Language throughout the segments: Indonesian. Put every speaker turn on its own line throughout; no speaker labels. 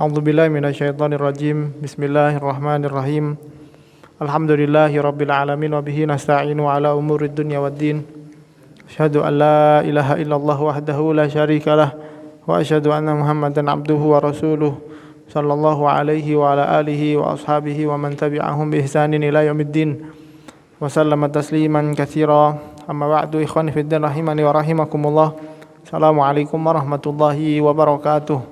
A'udzubillahi minasyaitonirrajim. Bismillahirrahmanirrahim. Alhamdulillahi rabbil alamin wa bihi nasta'inu ala umurid dunya waddin. Asyhadu an la ilaha illallah wahdahu la syarikalah wa asyhadu anna Muhammadan abduhu wa rasuluh sallallahu alaihi wa ala alihi wa ashabihi wa man tabi'ahum bi ihsanin ila yaumiddin. Wa sallama tasliman katsira. Amma ba'du, ikhwani fid din rahimani wa rahimakumullah. Assalamualaikum warahmatullahi wabarakatuh.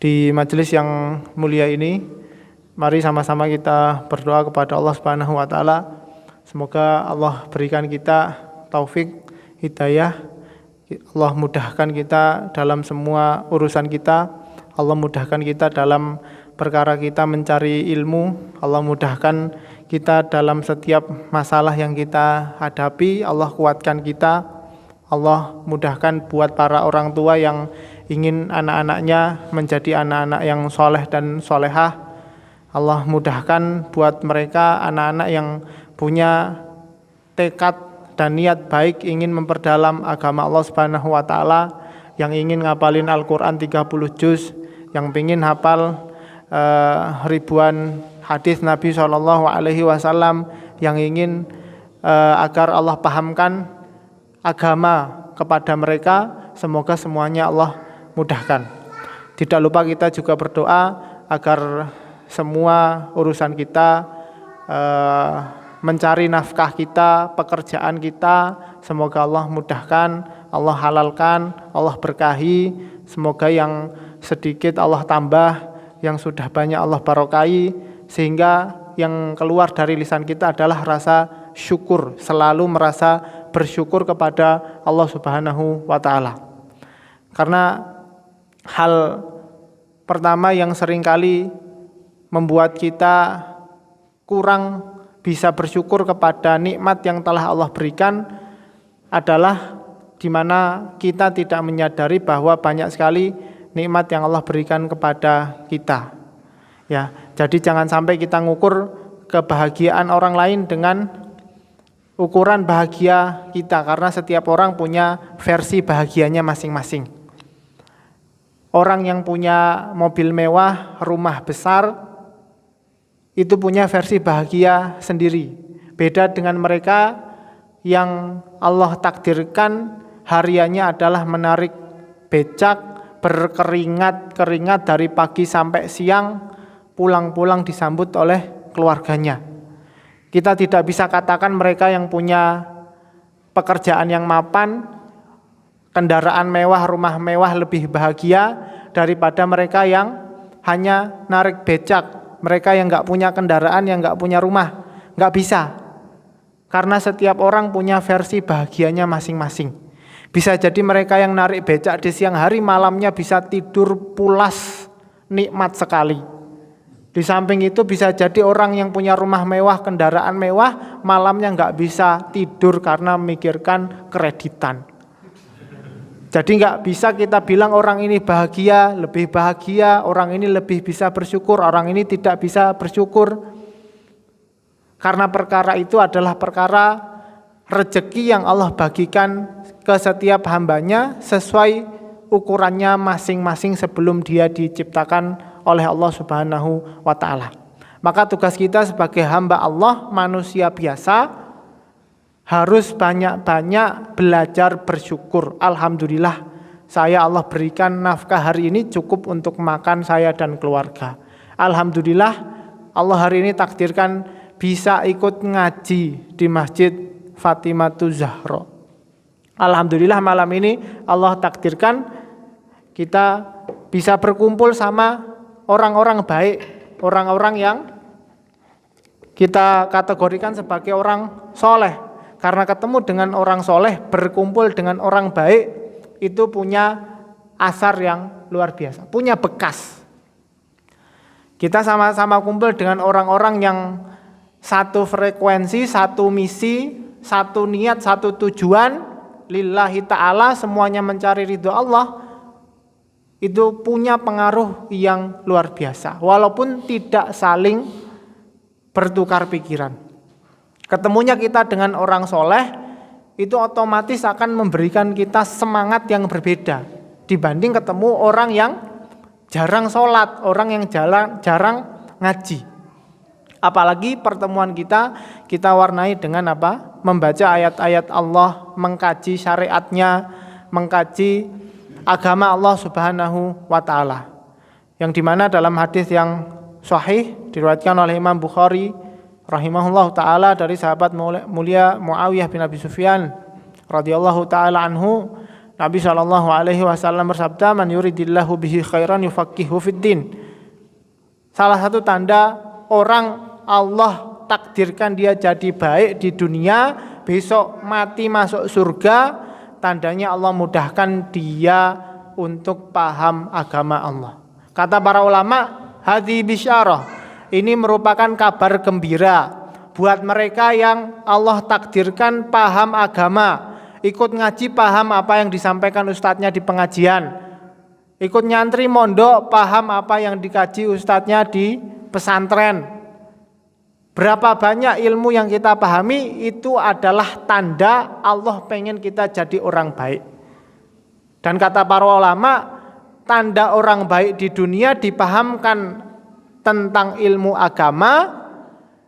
Di majelis yang mulia ini, mari sama-sama kita berdoa kepada Allah Subhanahu wa taala. Semoga Allah berikan kita taufik, hidayah. Allah mudahkan kita dalam semua urusan kita. Allah mudahkan kita dalam perkara kita mencari ilmu. Allah mudahkan kita dalam setiap masalah yang kita hadapi. Allah kuatkan kita. Allah mudahkan buat para orang tua yang ingin anak-anaknya menjadi anak-anak yang soleh dan solehah. Allah mudahkan buat mereka anak-anak yang punya tekad dan niat baik ingin memperdalam agama Allah Subhanahu wa taala, yang ingin ngapalin Al-Qur'an 30 juz, yang ingin hafal ribuan hadis Nabi SAW, yang ingin agar Allah pahamkan agama kepada mereka. Semoga semuanya Allah mudahkan. Tidak lupa kita juga berdoa agar semua urusan kita, mencari nafkah kita, pekerjaan kita, semoga Allah mudahkan, Allah halalkan, Allah berkahi. Semoga yang sedikit Allah tambah, yang sudah banyak Allah barokahi, sehingga yang keluar dari lisan kita adalah rasa syukur, selalu merasa bersyukur kepada Allah Subhanahu wa taala. Karena hal pertama yang seringkali membuat kita kurang bisa bersyukur kepada nikmat yang telah Allah berikan adalah di mana kita tidak menyadari bahwa banyak sekali nikmat yang Allah berikan kepada kita. Ya, jadi jangan sampai kita ngukur kebahagiaan orang lain dengan ukuran bahagia kita, karena setiap orang punya versi bahagianya masing-masing. Orang yang punya mobil mewah, rumah besar, itu punya versi bahagia sendiri. Beda dengan mereka yang Allah takdirkan hariannya adalah menarik becak, berkeringat dari pagi sampai siang, pulang-pulang disambut oleh keluarganya. Kita tidak bisa katakan mereka yang punya pekerjaan yang mapan, kendaraan mewah, rumah mewah lebih bahagia daripada mereka yang hanya narik becak, mereka yang nggak punya kendaraan, yang nggak punya rumah. Nggak bisa, karena setiap orang punya versi bahagianya masing-masing. Bisa jadi mereka yang narik becak di siang hari, malamnya bisa tidur pulas, nikmat sekali. Di samping itu bisa jadi orang yang punya rumah mewah, kendaraan mewah, malamnya nggak bisa tidur karena memikirkan kreditan. Jadi nggak bisa kita bilang orang ini bahagia, lebih bahagia, orang ini lebih bisa bersyukur, orang ini tidak bisa bersyukur. Karena perkara itu adalah perkara rezeki yang Allah bagikan ke setiap hambanya sesuai ukurannya masing-masing sebelum dia diciptakan oleh Allah Subhanahu wa taala. Maka tugas kita sebagai hamba Allah, manusia biasa, harus banyak-banyak belajar bersyukur. Alhamdulillah, saya Allah berikan nafkah hari ini cukup untuk makan saya dan keluarga. Alhamdulillah, Allah hari ini takdirkan bisa ikut ngaji di Masjid Fatimatu Zahra. Alhamdulillah, malam ini Allah takdirkan kita bisa berkumpul sama orang-orang baik, orang-orang yang kita kategorikan sebagai orang soleh. Karena ketemu dengan orang soleh, berkumpul dengan orang baik, itu punya asar yang luar biasa, punya bekas. Kita sama-sama kumpul dengan orang-orang yang satu frekuensi, satu misi, satu niat, satu tujuan, lillahi ta'ala, semuanya mencari ridho Allah. Itu punya pengaruh yang luar biasa, walaupun tidak saling bertukar pikiran. Ketemunya kita dengan orang soleh, itu otomatis akan memberikan kita semangat yang berbeda. dibanding ketemu orang yang jarang sholat, orang yang jarang ngaji. Apalagi pertemuan kita warnai dengan apa? Membaca ayat-ayat Allah, mengkaji syariatnya, mengkaji agama Allah Subhanahu wa ta'ala. Yang dimana dalam hadis yang sahih diriwayatkan oleh Imam Bukhari rahimahullah ta'ala dari sahabat mulia Muawiyah bin Abi Sufyan radhiyallahu ta'ala anhu, Nabi SAW bersabda, man yuridillahu bihi khairan yufaqihu fiddin. Salah satu tanda orang Allah takdirkan dia jadi baik di dunia, besok mati masuk surga, tandanya Allah mudahkan dia untuk paham agama Allah. Kata para ulama, hadhi bisyarah, ini merupakan kabar gembira buat mereka yang Allah takdirkan paham agama, ikut ngaji paham apa yang disampaikan ustadznya di pengajian, ikut nyantri mondok paham apa yang dikaji ustadznya di pesantren. Berapa banyak ilmu yang kita pahami itu adalah tanda Allah pengen kita jadi orang baik. Dan kata para ulama, tanda orang baik di dunia dipahamkan tentang ilmu agama.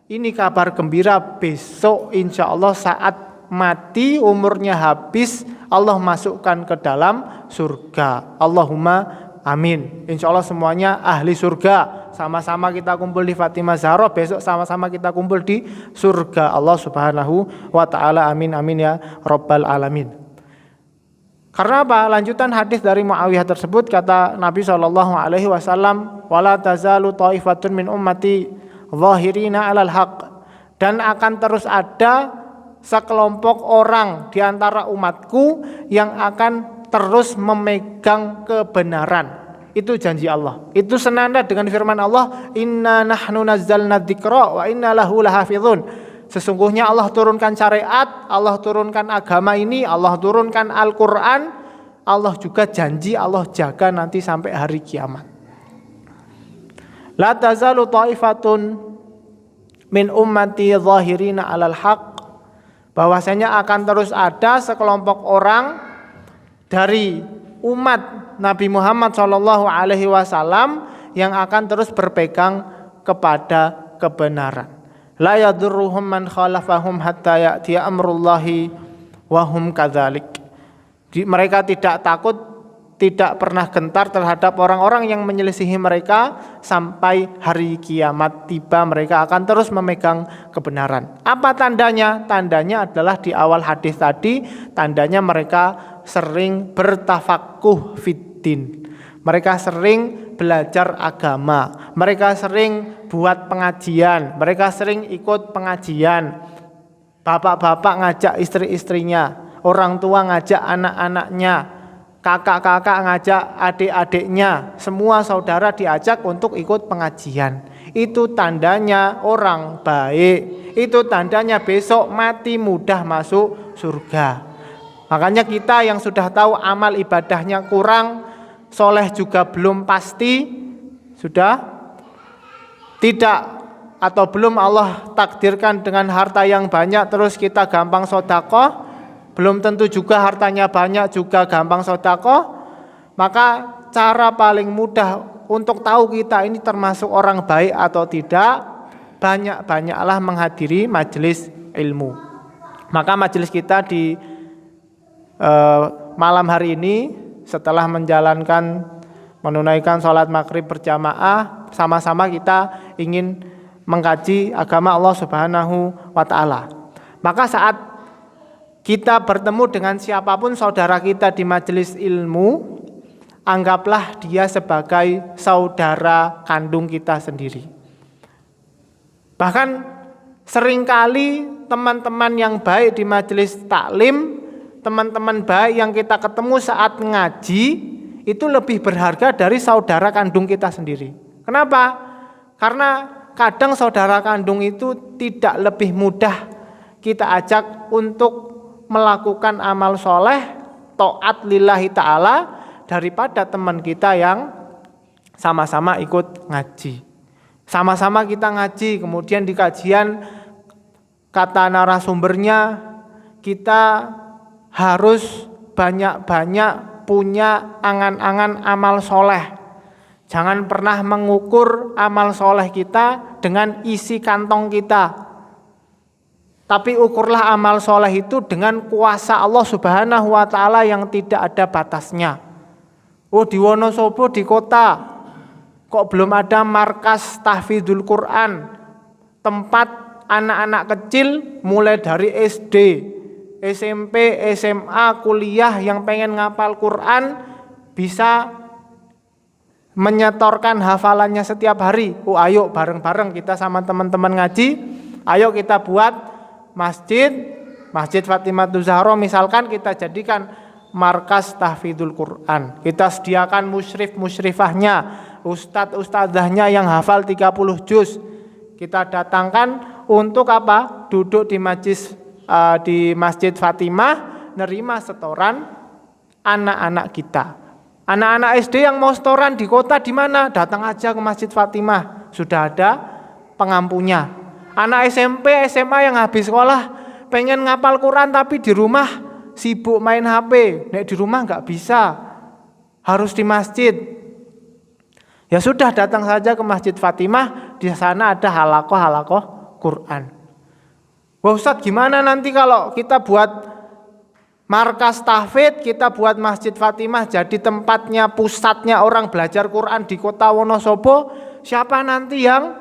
Ini kabar gembira, besok insya Allah saat mati umurnya habis Allah masukkan ke dalam surga. Allahumma amin. Insya Allah semuanya ahli surga. Sama-sama kita kumpul di Fatimah Zahra, besok sama-sama kita kumpul di surga Allah Subhanahu wa ta'ala. Amin amin ya rabbal alamin. Karena apa? Lanjutan hadis dari Muawiyah tersebut, kata Nabi SAW, wala tazalu ta'ifatun min ummati zahirina 'alal haq, dan akan terus ada sekelompok orang di antara umatku yang akan terus memegang kebenaran. Itu janji Allah. Itu senada dengan firman Allah, inna nahnu nazzalna dzikra wa inna lahu lahafizun. Sesungguhnya Allah turunkan syariat, Allah turunkan agama ini, Allah turunkan Al-Quran, Allah juga janji Allah jaga nanti sampai hari kiamat. La tazalu ta'ifatun min ummati zahirina 'alal haq, bahwasanya akan terus ada sekelompok orang dari umat Nabi Muhammad SAW yang akan terus berpegang kepada kebenaran. La yadurruhum man khalafahum hatta ya'tiya amrullahi wa hum kadzalik. Mereka tidak takut, tidak pernah gentar terhadap orang-orang yang menyelisihi mereka sampai hari kiamat tiba, mereka akan terus memegang kebenaran. Apa tandanya? Tandanya adalah di awal hadis tadi, tandanya mereka sering bertafakuh fiddin. Mereka sering belajar agama, mereka sering buat pengajian, mereka sering ikut pengajian. Bapak-bapak ngajak istri-istrinya, orang tua ngajak anak-anaknya, kakak-kakak ngajak adik-adiknya, semua saudara diajak untuk ikut pengajian. Itu tandanya orang baik, itu tandanya besok mati mudah masuk surga. Makanya kita yang sudah tahu amal ibadahnya kurang, soleh juga belum pasti, sudah tidak atau belum Allah takdirkan dengan harta yang banyak terus kita gampang sedekah, belum tentu juga hartanya banyak juga gampang sedekah. Maka cara paling mudah untuk tahu kita ini termasuk orang baik atau tidak, banyak-banyaklah menghadiri majelis ilmu. Maka majelis kita di malam hari ini setelah menunaikan sholat maghrib berjamaah, sama-sama kita ingin mengkaji agama Allah Subhanahu wa ta'ala. Maka saat kita bertemu dengan siapapun saudara kita di majelis ilmu, anggaplah dia sebagai saudara kandung kita sendiri. Bahkan seringkali teman-teman yang baik di majelis taklim, teman-teman baik yang kita ketemu saat ngaji, itu lebih berharga dari saudara kandung kita sendiri. Kenapa? Karena kadang saudara kandung itu tidak lebih mudah kita ajak untuk melakukan amal soleh, taat lillahi ta'ala, daripada teman kita yang sama-sama ikut ngaji. Sama-sama kita ngaji, kemudian di kajian kata narasumbernya kita harus banyak-banyak punya angan-angan amal soleh. Jangan pernah mengukur amal soleh kita dengan isi kantong kita. Tapi ukurlah amal soleh itu dengan kuasa Allah Subhanahu wa Ta'ala yang tidak ada batasnya. Oh, di Wonosobo, di kota, kok belum ada markas tahfidzul Quran, tempat anak-anak kecil mulai dari SD, SMP, SMA, kuliah yang pengen ngapal Quran bisa menyetorkan hafalannya setiap hari. Oh, ayo bareng-bareng kita sama teman-teman ngaji, ayo kita buat Masjid Fatimatul Zahra misalkan, kita jadikan markas tahfidzul Quran. Kita sediakan musyrif-musyrifahnya, ustadz-ustadzahnya yang hafal 30 juz. Kita datangkan untuk apa? Duduk di Masjid Fatimah, nerima setoran anak-anak kita. Anak-anak SD yang mau setoran di kota di mana? Datang aja ke Masjid Fatimah, sudah ada pengampunya. Anak SMP, SMA yang habis sekolah pengen ngapal Quran tapi di rumah sibuk main HP. Nek di rumah nggak bisa, harus di masjid. Ya sudah, datang saja ke Masjid Fatimah, di sana ada halakoh Quran. Wah Ustadz, gimana nanti kalau kita buat markas tahfidz, kita buat Masjid Fatimah jadi tempatnya, pusatnya orang belajar Quran di kota Wonosobo, siapa nanti yang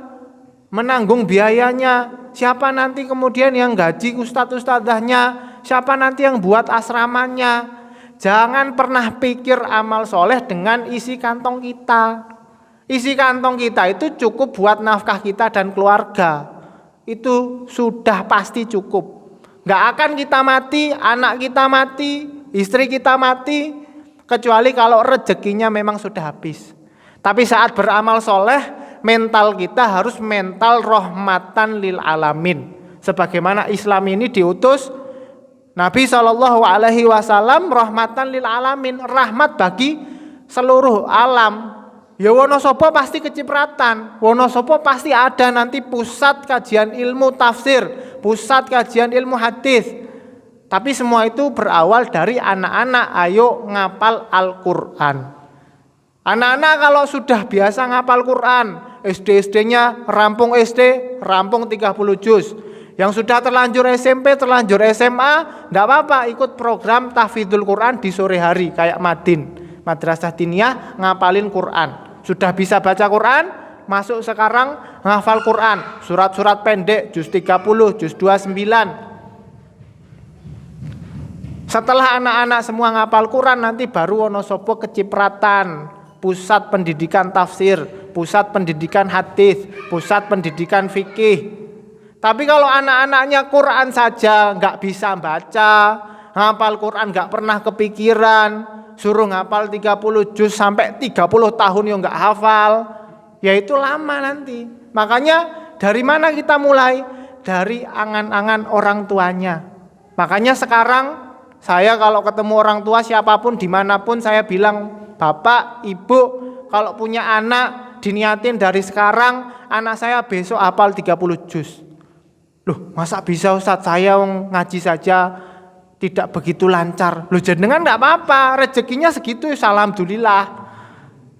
menanggung biayanya? Siapa nanti kemudian yang gaji ustadz-ustadzahnya? Siapa nanti yang buat asramanya? Jangan pernah pikir amal soleh dengan isi kantong kita. Isi kantong kita itu cukup buat nafkah kita dan keluarga. Itu sudah pasti cukup. Gak akan kita mati, anak kita mati, istri kita mati, kecuali kalau rezekinya memang sudah habis. Tapi saat beramal soleh, mental kita harus mental rahmatan lil alamin. Sebagaimana Islam ini diutus Nabi SAW rahmatan lil alamin, rahmat bagi seluruh alam. Ya Wonosobo pasti kecipratan, Wonosobo pasti ada nanti pusat kajian ilmu tafsir, pusat kajian ilmu hadis. Tapi semua itu berawal dari anak-anak ayo ngapal Al-Quran. Anak-anak kalau sudah biasa ngapal Quran, SD-SD-nya rampung SD, rampung 30 juz. Yang sudah terlanjur SMP, terlanjur SMA, enggak apa-apa ikut program tahfidzul Quran di sore hari kayak Madin, Madrasah Diniyah ngapalin Quran. Sudah bisa baca Quran, masuk sekarang ngafal Quran, surat-surat pendek juz 30, juz 29. Setelah anak-anak semua ngapal Quran, nanti baru Wonosobo kecipratan, pusat pendidikan tafsir, pusat pendidikan hadis, pusat pendidikan fikih. Tapi kalau anak-anaknya Quran saja nggak bisa baca, ngapal Quran nggak pernah kepikiran, suruh ngapal 30 juz sampai 30 tahun yang nggak hafal, ya itu lama nanti. Makanya dari mana kita mulai? Dari angan-angan orang tuanya. Makanya sekarang saya kalau ketemu orang tua siapapun dimanapun saya bilang, Bapak, Ibu, kalau punya anak diniatin dari sekarang, anak saya besok hafal 30 juz. Loh, masa bisa Ustadz, saya ngaji saja tidak begitu lancar. Loh, jenengan enggak apa-apa, rezekinya segitu alhamdulillah.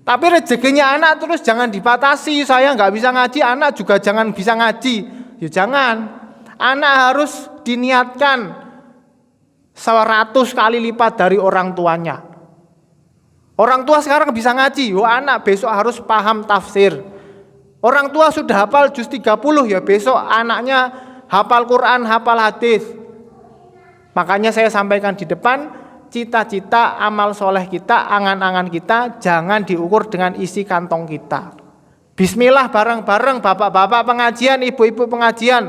Tapi rezekinya anak terus jangan dibatasi, saya enggak bisa ngaji, anak juga jangan bisa ngaji. Ya jangan. Anak harus diniatkan 100 kali lipat dari orang tuanya. Orang tua sekarang bisa ngaji, anak besok harus paham tafsir. Orang tua sudah hafal juz 30, ya besok anaknya hafal Quran, hafal hadis. Makanya saya sampaikan di depan, cita-cita amal soleh kita, angan-angan kita jangan diukur dengan isi kantong kita. Bismillah bareng-bareng bapak-bapak pengajian, ibu-ibu pengajian,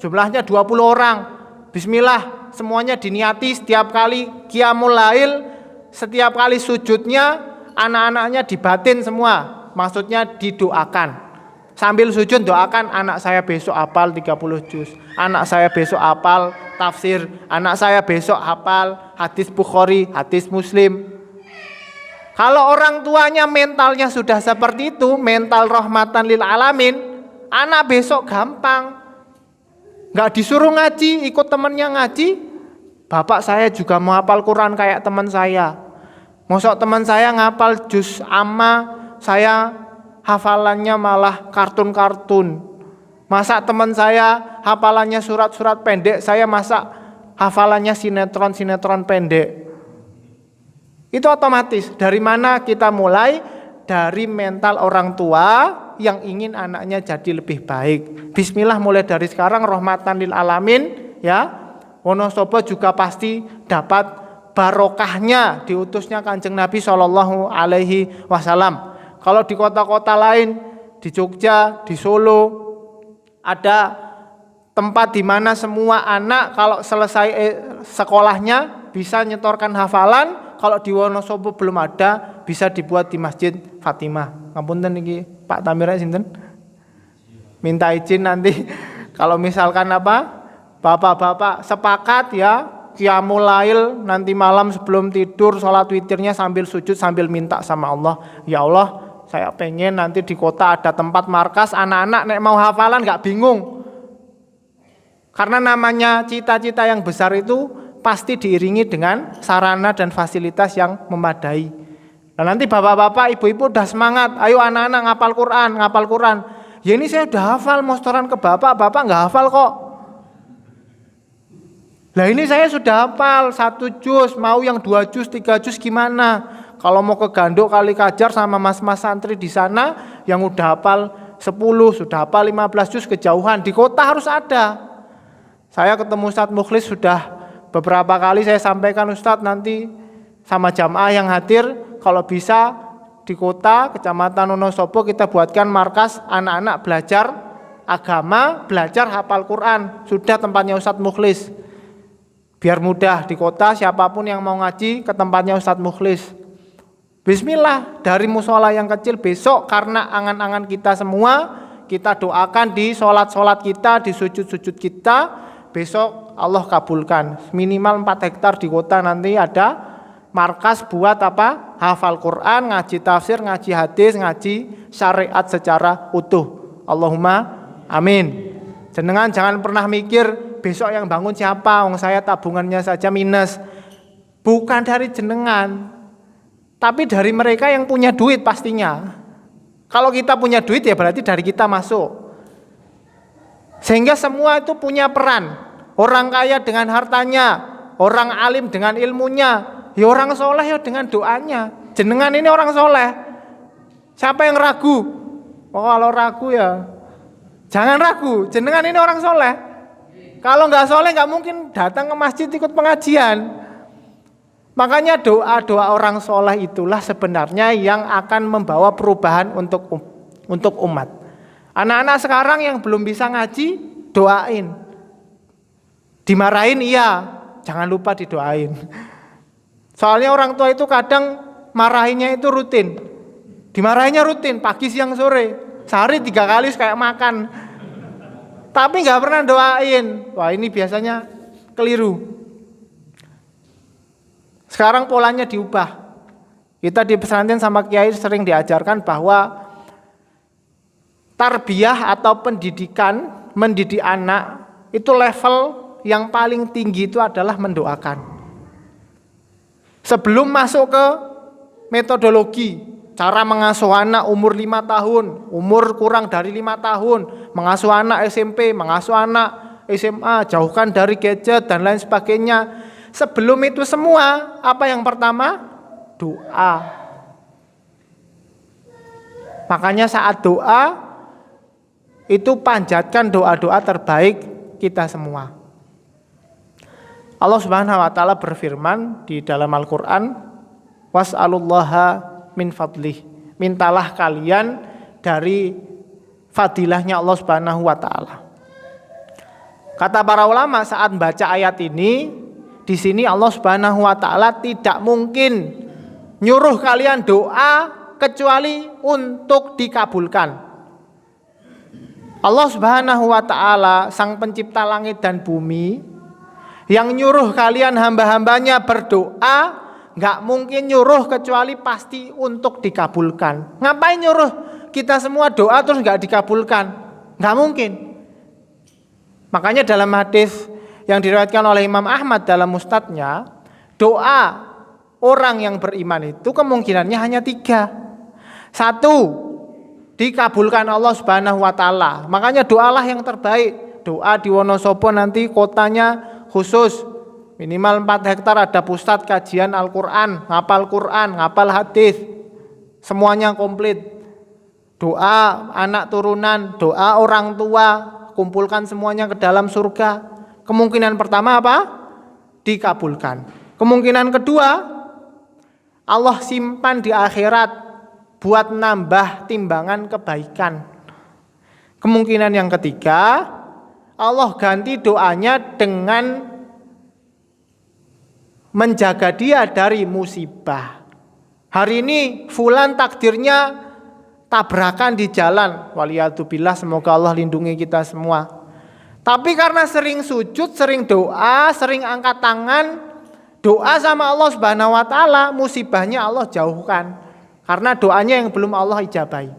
jumlahnya 20 orang. Bismillah, semuanya diniati setiap kali qiyamul lail, setiap kali sujudnya, anak-anaknya dibatin semua, maksudnya didoakan. Sambil sujud doakan, anak saya besok hafal 30 juz, anak saya besok hafal tafsir, anak saya besok hafal hadis Bukhari, hadis Muslim. Kalau orang tuanya mentalnya sudah seperti itu, mental rahmatan lil alamin, anak besok gampang. Gak disuruh ngaji, ikut temannya ngaji, bapak saya juga mau hafal Quran kayak teman saya. Mosok teman saya ngapal juz amma, saya hafalannya malah kartun-kartun. Masa teman saya hafalannya surat-surat pendek, saya masa hafalannya sinetron-sinetron pendek. Itu otomatis. Dari mana kita mulai? Dari mental orang tua yang ingin anaknya jadi lebih baik. Bismillah mulai dari sekarang, rahmatan lil alamin ya. Wonosobo juga pasti dapat barokahnya diutusnya Kanjeng Nabi Shallallahu Alaihi Wasallam. Kalau di kota-kota lain, di Jogja, di Solo, ada tempat di mana semua anak kalau selesai sekolahnya bisa nyetorkan hafalan. Kalau di Wonosobo belum ada, bisa dibuat di Masjid Fatimah. Ngapunten niki Pak Tamirnya sinten? Minta izin nanti kalau misalkan bapak-bapak sepakat ya, qiyamul lail nanti malam sebelum tidur sholat witirnya sambil sujud sambil minta sama Allah, ya Allah saya pengen nanti di kota ada tempat markas anak-anak nek mau hafalan gak bingung. Karena namanya cita-cita yang besar itu pasti diiringi dengan sarana dan fasilitas yang memadai. Nah nanti bapak-bapak, ibu-ibu udah semangat, ayo anak-anak ngapal Quran. Ya ini saya udah hafal, mau setoran ke bapak gak hafal kok. Lah ini saya sudah hafal 1 juz, mau yang 2 juz, 3 juz gimana? Kalau mau ke Gandok Kali Kajar sama mas-mas santri di sana yang udah hafal 10, sudah hafal 15 juz kejauhan, di kota harus ada. Saya ketemu Ustadz Mukhlis sudah beberapa kali saya sampaikan, Ustadz nanti sama jamaah yang hadir kalau bisa di kota Kecamatan Wonosobo kita buatkan markas anak-anak belajar agama, belajar hafal Quran. Sudah tempatnya Ustadz Mukhlis. Biar mudah di kota siapapun yang mau ngaji ke tempatnya Ustadz Mukhlis. Bismillah, dari musola yang kecil besok karena angan-angan kita semua kita doakan di sholat-sholat kita, di sujud-sujud kita, besok Allah kabulkan. Minimal 4 hektar di kota nanti ada markas buat hafal Quran, ngaji tafsir, ngaji hadis, ngaji syariat secara utuh. Allahumma amin. Jenengan jangan pernah mikir besok yang bangun siapa, wong saya tabungannya saja minus. Bukan dari jenengan, tapi dari mereka yang punya duit pastinya. Kalau kita punya duit ya berarti dari kita masuk. Sehingga semua itu punya peran. Orang kaya dengan hartanya, orang alim dengan ilmunya, ya orang soleh ya dengan doanya. Jenengan ini orang soleh. Siapa yang ragu? Oh kalau ragu ya jangan ragu, jenengan ini orang soleh. Kalau nggak soleh nggak mungkin datang ke masjid ikut pengajian. Makanya doa-doa orang soleh itulah sebenarnya yang akan membawa perubahan untuk umat. Anak-anak sekarang yang belum bisa ngaji, doain. Dimarahin iya, jangan lupa didoain. Soalnya orang tua itu kadang marahinnya itu rutin. Dimarahinnya rutin, pagi, siang, sore. Sehari 3 kali kayak makan. Tapi nggak pernah doain. Wah ini biasanya keliru. Sekarang polanya diubah. Kita di pesantren sama kiai sering diajarkan bahwa tarbiyah atau pendidikan, mendidik anak itu level yang paling tinggi itu adalah mendoakan. Sebelum masuk ke metodologi, cara mengasuh anak umur 5 tahun, umur kurang dari 5 tahun, mengasuh anak SMP, mengasuh anak SMA, jauhkan dari gadget dan lain sebagainya. Sebelum itu semua, apa yang pertama? Doa. Makanya saat doa, itu panjatkan doa-doa terbaik kita semua. Allah Subhanahu wa taala berfirman di dalam Al-Qur'an, was'alullaha min fadlih. Mintalah kalian dari fadilahnya Allah Subhanahu wa taala. Kata para ulama saat baca ayat ini, di sini Allah Subhanahu wa taala tidak mungkin nyuruh kalian doa kecuali untuk dikabulkan. Allah Subhanahu wa taala sang pencipta langit dan bumi yang nyuruh kalian hamba-hambanya berdoa, gak mungkin nyuruh kecuali pasti untuk dikabulkan. Ngapain nyuruh kita semua doa terus gak dikabulkan? Gak mungkin. Makanya dalam hadis yang diriwayatkan oleh Imam Ahmad dalam Musnadnya, doa orang yang beriman itu kemungkinannya hanya 3. 1, dikabulkan Allah Subhanahu wa taala. Makanya doalah yang terbaik. Doa di Wonosobo nanti kotanya khusus minimal 4 hektar ada pusat kajian Al-Qur'an, ngapal Qur'an, ngapal hadis. Semuanya komplit. Doa anak turunan, doa orang tua, kumpulkan semuanya ke dalam surga. Kemungkinan pertama apa? Dikabulkan. Kemungkinan kedua, Allah simpan di akhirat buat nambah timbangan kebaikan. Kemungkinan yang ketiga, Allah ganti doanya dengan menjaga dia dari musibah. Hari ini fulan takdirnya tabrakan di jalan. Waliyadzubillah, semoga Allah lindungi kita semua. Tapi karena sering sujud, sering doa, sering angkat tangan, doa sama Allah Subhanahu wa taala, musibahnya Allah jauhkan. Karena doanya yang belum Allah ijabahi.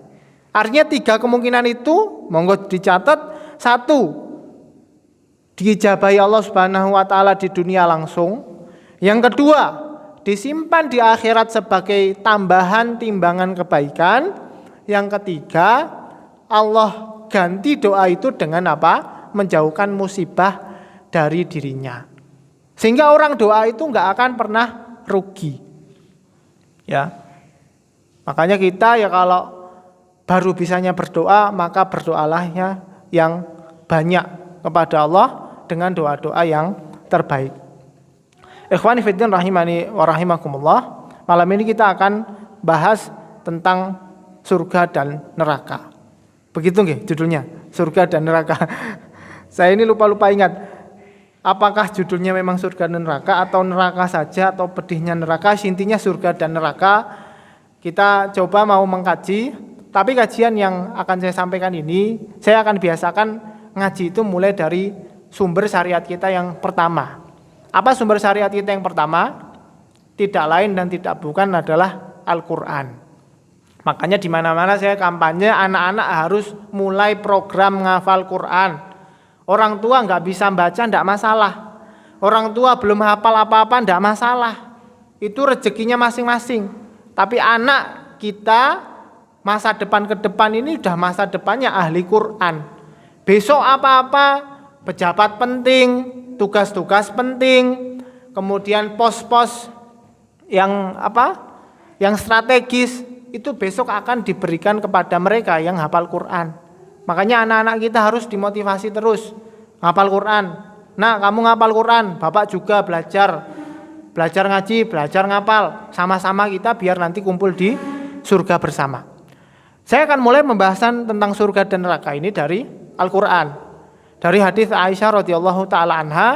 Artinya 3 kemungkinan itu monggo dicatat. 1, diijabahi Allah Subhanahu wa taala di dunia langsung. Yang kedua, disimpan di akhirat sebagai tambahan timbangan kebaikan. Yang ketiga, Allah ganti doa itu dengan apa? Menjauhkan musibah dari dirinya. Sehingga orang doa itu enggak akan pernah rugi. Ya. Makanya kita ya kalau baru bisanya berdoa, maka berdoalah yang banyak kepada Allah dengan doa-doa yang terbaik. Ikhwani fiddin rahimani wa rahimakumullah. Malam ini kita akan bahas tentang surga dan neraka. Begitu nggih judulnya? Surga dan neraka. Saya ini lupa-lupa ingat. Apakah judulnya memang surga dan neraka atau neraka saja atau pedihnya neraka? Intinya surga dan neraka. Kita coba mau mengkaji, tapi kajian yang akan saya sampaikan ini, saya akan biasakan ngaji itu mulai dari sumber syariat kita yang pertama. Apa sumber syariat kita yang pertama? Tidak lain dan tidak bukan adalah Al-Quran. Makanya di mana-mana saya kampanye anak-anak harus mulai program ngafal Quran. Orang tua nggak bisa baca, nggak masalah. Orang tua belum hafal apa-apa, nggak masalah. Itu rezekinya masing-masing. Tapi anak kita masa depan ke depan ini udah masa depannya ahli Quran. Besok apa-apa, pejabat penting, tugas-tugas penting, kemudian pos-pos yang yang strategis itu besok akan diberikan kepada mereka yang hafal Quran. Makanya anak-anak kita harus dimotivasi terus hafal Quran. Nah, kamu ngapal Quran, Bapak juga belajar ngaji, belajar ngapal, sama-sama kita biar nanti kumpul di surga bersama. Saya akan mulai pembahasan tentang surga dan neraka ini dari Al-Quran. Dari hadis Aisyah radhiyallahu taala anha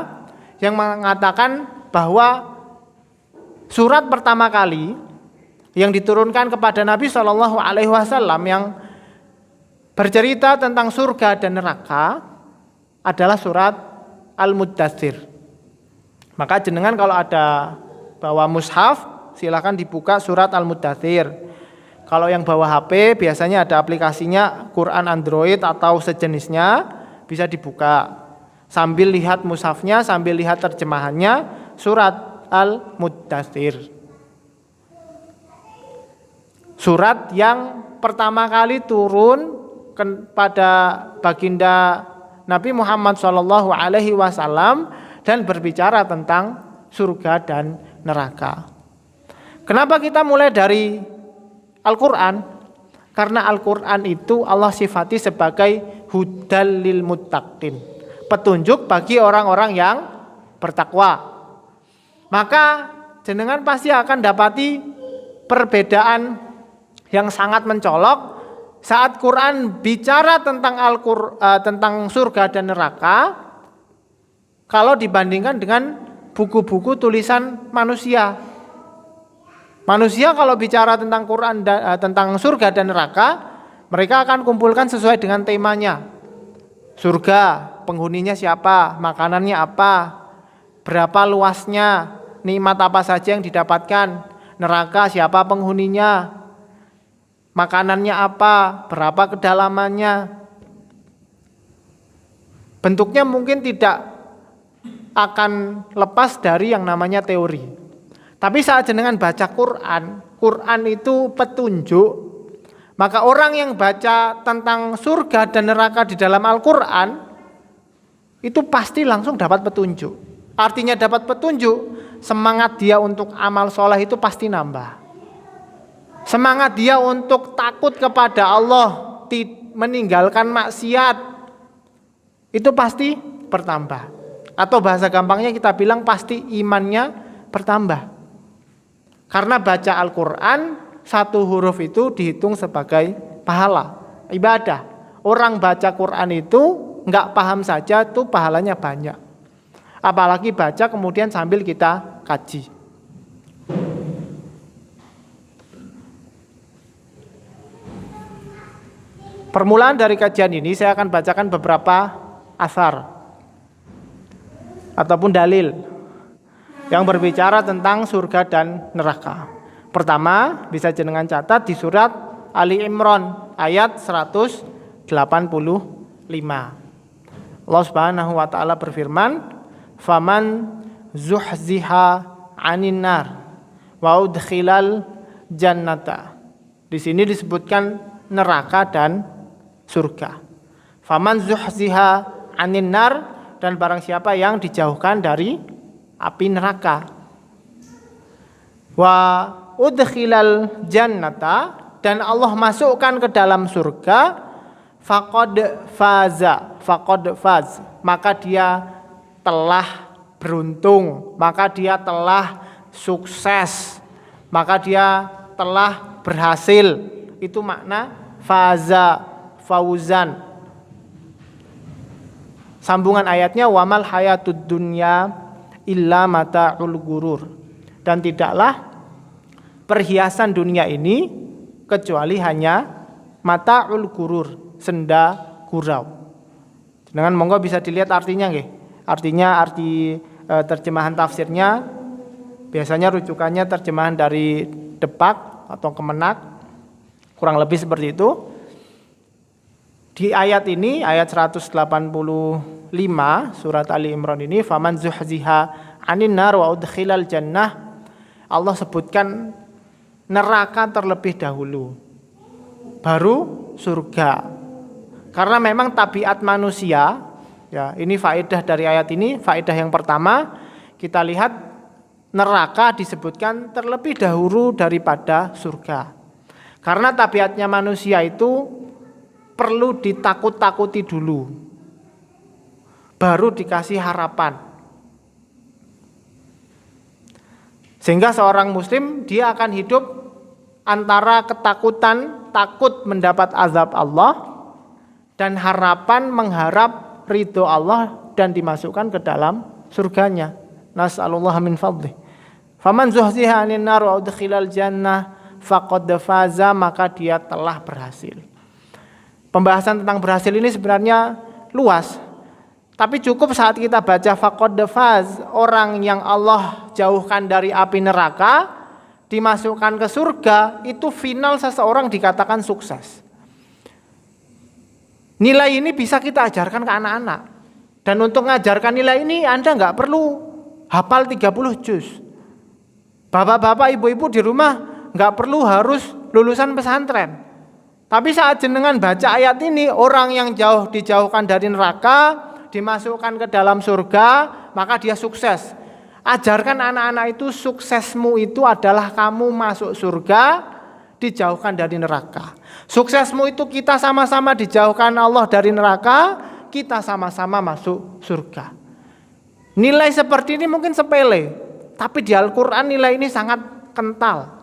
yang mengatakan bahwa surat pertama kali yang diturunkan kepada Nabi Shallallahu alaihi wasallam yang bercerita tentang surga dan neraka adalah surat Al-Muddatsir. Maka jenengan kalau ada bawa mushaf silakan dibuka surat Al-Muddatsir. Kalau yang bawa HP biasanya ada aplikasinya Quran Android atau sejenisnya, bisa dibuka sambil lihat mushafnya, sambil lihat terjemahannya, surat Al-Muddatsir. Surat yang pertama kali turun kepada baginda Nabi Muhammad SAW dan berbicara tentang surga dan neraka. Kenapa kita mulai dari Al-Quran? Karena Al-Quran itu Allah sifati sebagai hudal lil muttaqin, petunjuk bagi orang-orang yang bertakwa. Maka jenengan pasti akan dapati perbedaan yang sangat mencolok saat Quran bicara tentang tentang surga dan neraka kalau dibandingkan dengan buku-buku tulisan manusia. Manusia kalau bicara tentang Quran tentang surga dan neraka, mereka akan kumpulkan sesuai dengan temanya. Surga, penghuninya siapa, makanannya apa, berapa luasnya, nikmat apa saja yang didapatkan. Neraka, siapa penghuninya, makanannya apa, berapa kedalamannya. Bentuknya mungkin tidak akan lepas dari yang namanya teori. Tapi saat jenengan baca Quran, Quran itu petunjuk, maka orang yang baca tentang surga dan neraka di dalam Al-Quran, itu pasti langsung dapat petunjuk. Artinya dapat petunjuk, semangat dia untuk amal soleh itu pasti nambah. Semangat dia untuk takut kepada Allah, meninggalkan maksiat, itu pasti bertambah. Atau bahasa gampangnya kita bilang pasti imannya bertambah. Karena baca Al-Quran, satu huruf itu dihitung sebagai pahala, ibadah. Orang baca Quran itu nggak paham saja tuh pahalanya banyak. Apalagi baca kemudian sambil kita kaji. Permulaan dari kajian ini saya akan bacakan beberapa asar ataupun dalil yang berbicara tentang surga dan neraka. Pertama, bisa jenengan catat di surat Ali Imran ayat 185. Allah Subhanahu wa taala berfirman, "Faman zuhziha 'anil nar wa udkhilal jannata." Di sini disebutkan neraka dan surga. Faman zuhziha 'anil nar, dan barang siapa yang dijauhkan dari api neraka. Wa udkhilal jannata, dan Allah masukkan ke dalam surga, faqad faz, maka dia telah beruntung, maka dia telah sukses, maka dia telah berhasil. Itu makna fauzan. Sambungan ayatnya, wamal hayatud dunya illa mata'ul gurur, dan tidaklah perhiasan dunia ini kecuali hanya mata'ul gurur, senda gurau. Dengan monggo bisa dilihat artinya nggih. Artinya arti terjemahan tafsirnya biasanya rujukannya terjemahan dari Depak atau Kemenak, kurang lebih seperti itu. Di ayat ini, ayat 185 surat Ali Imran ini, faman zuhziha 'anin nar wa udkhilal jannah, Allah sebutkan neraka terlebih dahulu, baru surga. Karena memang tabiat manusia, ya, ini faedah dari ayat ini. Faedah yang pertama, kita lihat neraka disebutkan terlebih dahulu daripada surga. Karena tabiatnya manusia itu perlu ditakut-takuti dulu, baru dikasih harapan. Sehingga seorang muslim dia akan hidup antara ketakutan, takut mendapat azab Allah, dan harapan mengharap ridho Allah dan dimasukkan ke dalam surganya. Nas'alullah min fadlih. Faman zuhziha 'anil nar wa udkhilal jannah faqad faza, maka dia telah berhasil. Pembahasan tentang berhasil ini sebenarnya luas, tapi cukup saat kita baca faqad faz, orang yang Allah jauhkan dari api neraka, dimasukkan ke surga, itu final seseorang dikatakan sukses. Nilai ini bisa kita ajarkan ke anak-anak. Dan untuk mengajarkan nilai ini Anda nggak perlu hafal 30 juz. Bapak-bapak, ibu-ibu di rumah nggak perlu harus lulusan pesantren. Tapi saat jenengan baca ayat ini, orang yang dijauhkan dari neraka, dimasukkan ke dalam surga, maka dia sukses. Ajarkan anak-anak itu, suksesmu itu adalah kamu masuk surga, dijauhkan dari neraka. Suksesmu itu kita sama-sama dijauhkan Allah dari neraka, kita sama-sama masuk surga. Nilai seperti ini mungkin sepele, tapi di Al-Quran nilai ini sangat kental.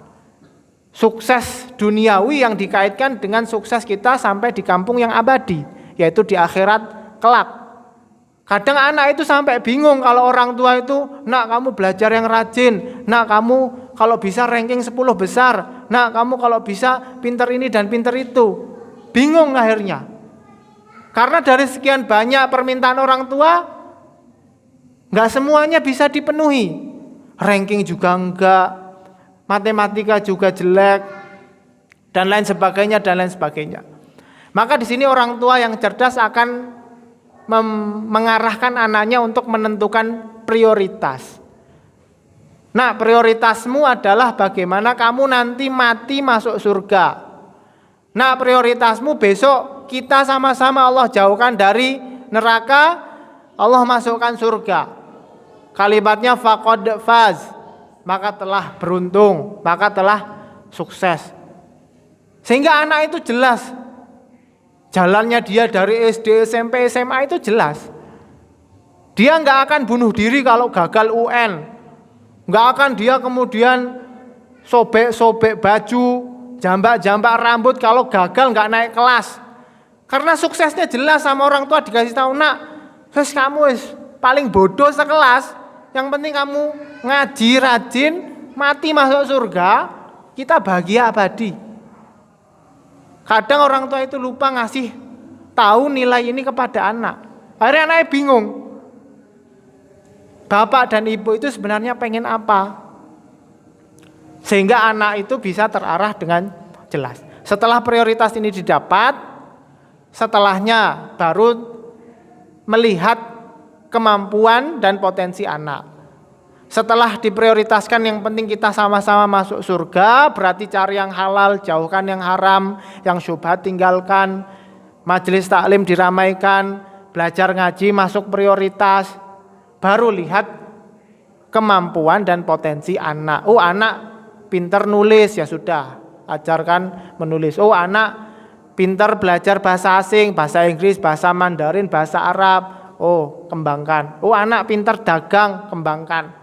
Sukses duniawi yang dikaitkan dengan sukses kita sampai di kampung yang abadi, yaitu di akhirat kelak. Kadang anak itu sampai bingung kalau orang tua itu, nak kamu belajar yang rajin, nak kamu kalau bisa ranking 10 besar, nak kamu kalau bisa pinter ini dan pinter itu. Bingung akhirnya. Karena dari sekian banyak permintaan orang tua, gak semuanya bisa dipenuhi. Ranking juga enggak, matematika juga jelek, dan lain sebagainya dan lain sebagainya. Maka di sini orang tua yang cerdas akan mengarahkan anaknya untuk menentukan prioritas. Nah, prioritasmu adalah bagaimana kamu nanti mati masuk surga. Nah, prioritasmu besok kita sama-sama Allah jauhkan dari neraka, Allah masukkan surga. Kalimatnya faqad faz, maka telah beruntung, maka telah sukses. Sehingga anak itu jelas jalannya dia dari SD, SMP, SMA itu jelas. Dia nggak akan bunuh diri kalau gagal UN. Nggak akan dia kemudian sobek-sobek baju, jambak-jambak rambut kalau gagal nggak naik kelas. Karena suksesnya jelas sama orang tua dikasih tahu, nak, terus kamu paling bodoh sekelas, yang penting kamu ngaji rajin, mati masuk surga, kita bahagia abadi. Kadang orang tua itu lupa ngasih tahu nilai ini kepada anak. Akhirnya anaknya bingung. Bapak dan ibu itu sebenarnya pengen apa? Sehingga anak itu bisa terarah dengan jelas. Setelah prioritas ini didapat, setelahnya baru melihat kemampuan dan potensi anak. Setelah diprioritaskan yang penting kita sama-sama masuk surga, berarti cari yang halal, jauhkan yang haram, yang syubhat tinggalkan, majelis taklim diramaikan, belajar ngaji masuk prioritas. Baru lihat kemampuan dan potensi anak. Oh, anak pintar nulis, ya sudah, ajarkan menulis. Oh, anak pintar belajar bahasa asing, bahasa Inggris, bahasa Mandarin, bahasa Arab. Oh, kembangkan. Oh, anak pintar dagang, kembangkan.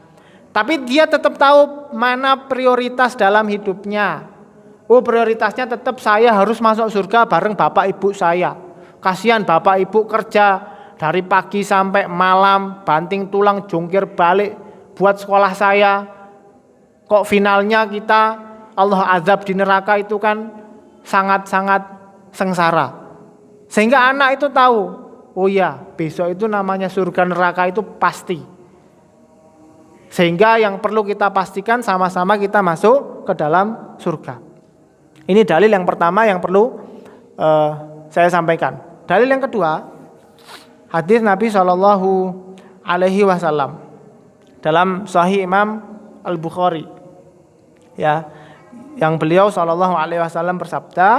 Tapi dia tetap tahu mana prioritas dalam hidupnya. Oh, prioritasnya tetap saya harus masuk surga bareng bapak ibu saya. Kasihan bapak ibu kerja dari pagi sampai malam, banting tulang, jungkir balik buat sekolah saya. Kok finalnya kita Allah azab di neraka, itu kan sangat-sangat sengsara. Sehingga anak itu tahu, oh ya, besok itu namanya surga neraka itu pasti. Sehingga yang perlu kita pastikan sama-sama kita masuk ke dalam surga. Ini dalil yang pertama yang perlu saya sampaikan. Dalil yang kedua, hadis Nabi SAW dalam Sahih Imam Al-Bukhari, ya, yang beliau SAW bersabda,